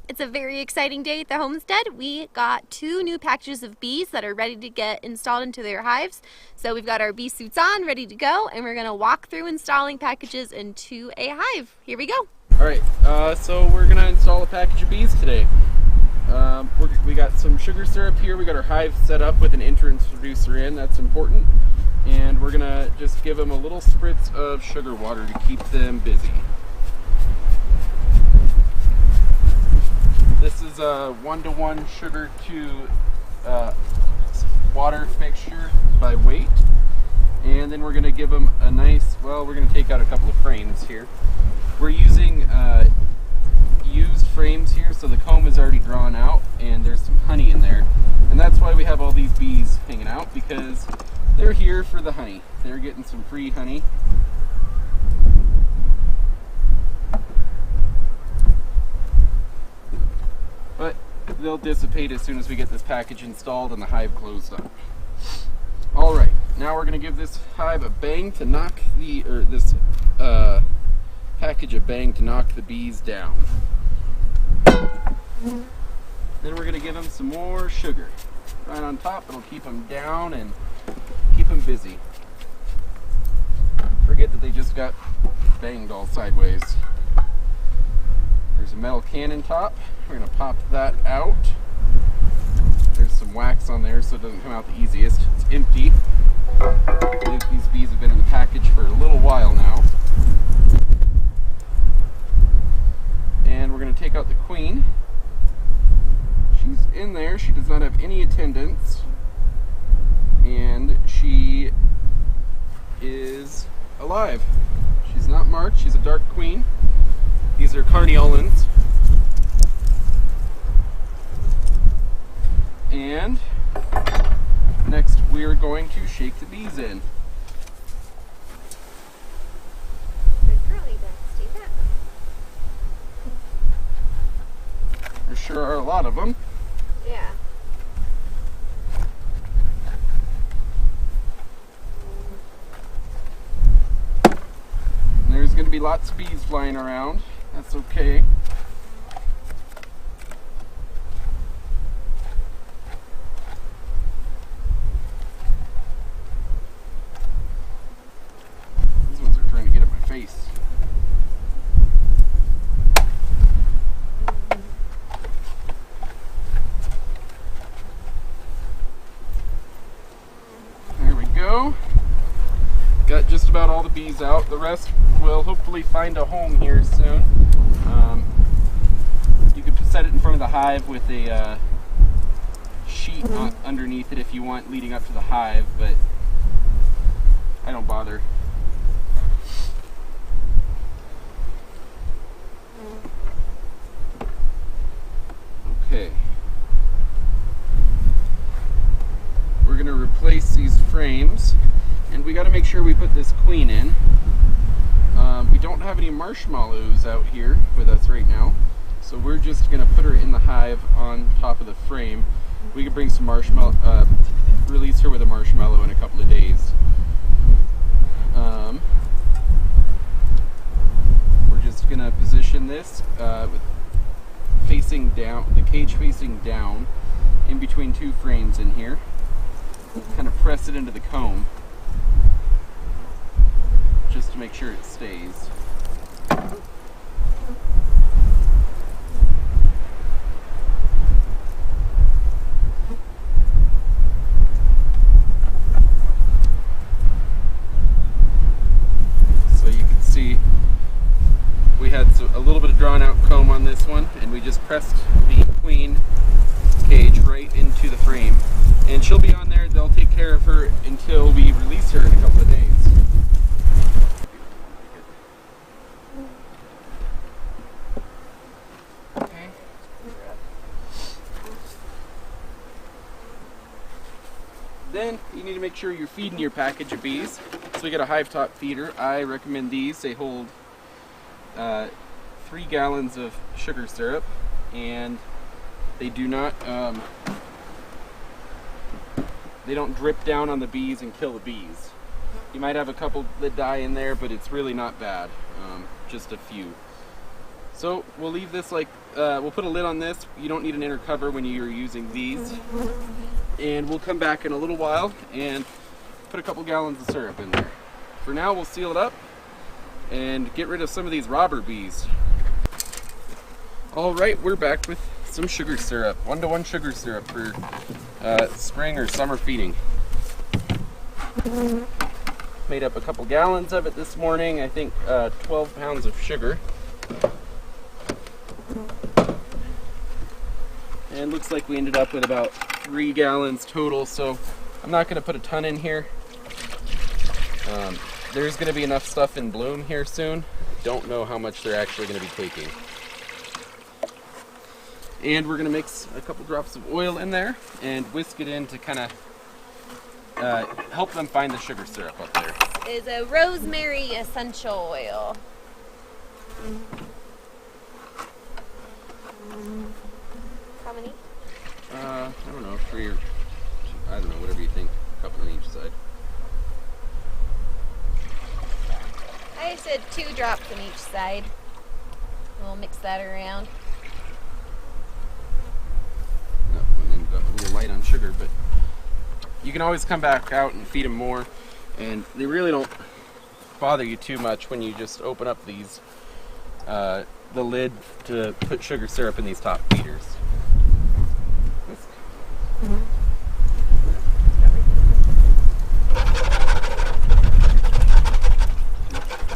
It's a very exciting day at the homestead. We got 2 new packages of bees that are ready to get installed into their hives. So we've got our bee suits on, ready to go, and we're gonna walk through installing packages into a hive. Here we go. Alright, so we're gonna install a package of bees today. We got some sugar syrup here. We got our hive set up with an introducer in, that's important. And we're gonna just give them a little spritz of sugar water to keep them busy. This is a 1-to-1 sugar to water mixture by weight. And then we're gonna give them a nice, we're gonna take out a couple of frames here. We're using used frames here, so the comb is already drawn out and there's some honey in there. And that's why we have all these bees hanging out, because they're here for the honey. They're getting some free honey. But they'll dissipate as soon as we get this package installed and the hive closed up. Alright, now we're going to give this hive a bang to knock this package a bang to knock the bees down. Then we're going to give them some more sugar. Right on top, it'll keep them down and keep them busy. Forget that they just got banged all sideways. There's a metal cannon top. We're going to pop that out. There's some wax on there so it doesn't come out the easiest. It's empty. These bees have been in the package for a little while now. And we're going to take out the queen. She's in there. She does not have any attendants. And she is alive. She's not marked. She's a dark queen. These are carniolans. And next we are going to shake the bees in. Good girlie, Beth. Stay back. There sure are a lot of them. Yeah. And there's going to be lots of bees flying around. That's okay. These ones are trying to get at my face. There we go. Got just about all the bees out. The rest will hopefully find a home here soon. You could set it in front of the hive with a sheet underneath it if you want, leading up to the hive, but I don't bother. Okay. We're going to replace these frames. And we got to make sure we put this queen in. We don't have any marshmallows out here with us right now, so we're just going to put her in the hive on top of the frame. We could bring some marshmallow, release her with a marshmallow in a couple of days. We're just going to position this with facing down, the cage facing down, in between 2 frames in here. Kind of press it into the comb, just to make sure it stays. So you can see we had a little bit of drawn out comb on this one, and we just pressed the queen cage right into the frame. And she'll be on there. They'll take care of her until we release her in a couple of days. Okay. Then you need to make sure you're feeding your package of bees. So we got a hive top feeder. I recommend these. They hold 3 gallons of sugar syrup, and they do not they don't drip down on the bees and kill the bees. You might have a couple that die in there, but it's really not bad. Just a few. So we'll leave this like we'll put a lid on this. You don't need an inner cover when you're using these. And we'll come back in a little while and put a couple gallons of syrup in there. For now, we'll seal it up and get rid of some of these robber bees. All right, we're back with some sugar syrup, 1-to-1 sugar syrup for spring or summer feeding. Made up a couple gallons of it this morning. I think 12 pounds of sugar. And looks like we ended up with about 3 gallons total, so I'm not going to put a ton in here. There's going to be enough stuff in bloom here soon. Don't know how much they're actually going to be taking. And we're going to mix a couple drops of oil in there and whisk it in to kind of help them find the sugar syrup up there. This is a rosemary essential oil. How many? I don't know, 3 or 2, I don't know, whatever you think. A couple on each side. I said 2 drops on each side. We'll mix that around. That one ended up a little light on sugar, but you can always come back out and feed them more, and they really don't bother you too much when you just open up these the lid to put sugar syrup in these top feeders.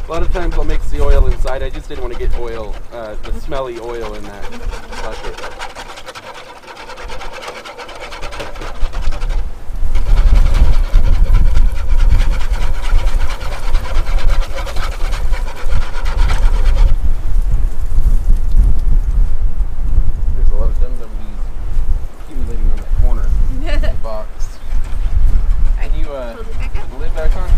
A lot of times I'll mix the oil inside. I just didn't want to get oil, the smelly oil in that bucket. Box. Can you put the lid back on?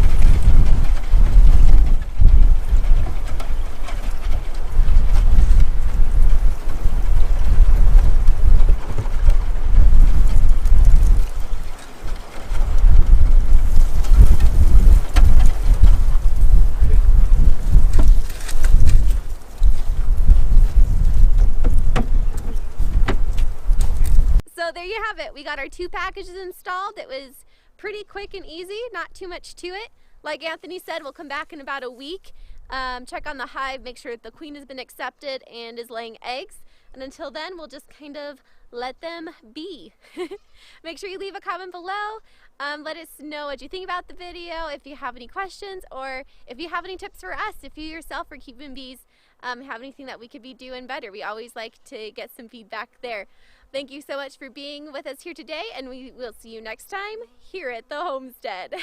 So there you have it. We got our 2 packages installed. It was pretty quick and easy, not too much to it. Like Anthony said, we'll come back in about a week, check on the hive, make sure that the queen has been accepted and is laying eggs. And until then, we'll just kind of let them be. Make sure you leave a comment below. Let us know what you think about the video, if you have any questions, or if you have any tips for us, if you yourself are keeping bees, have anything that we could be doing better. We always like to get some feedback there. Thank you so much for being with us here today, and we will see you next time here at the homestead.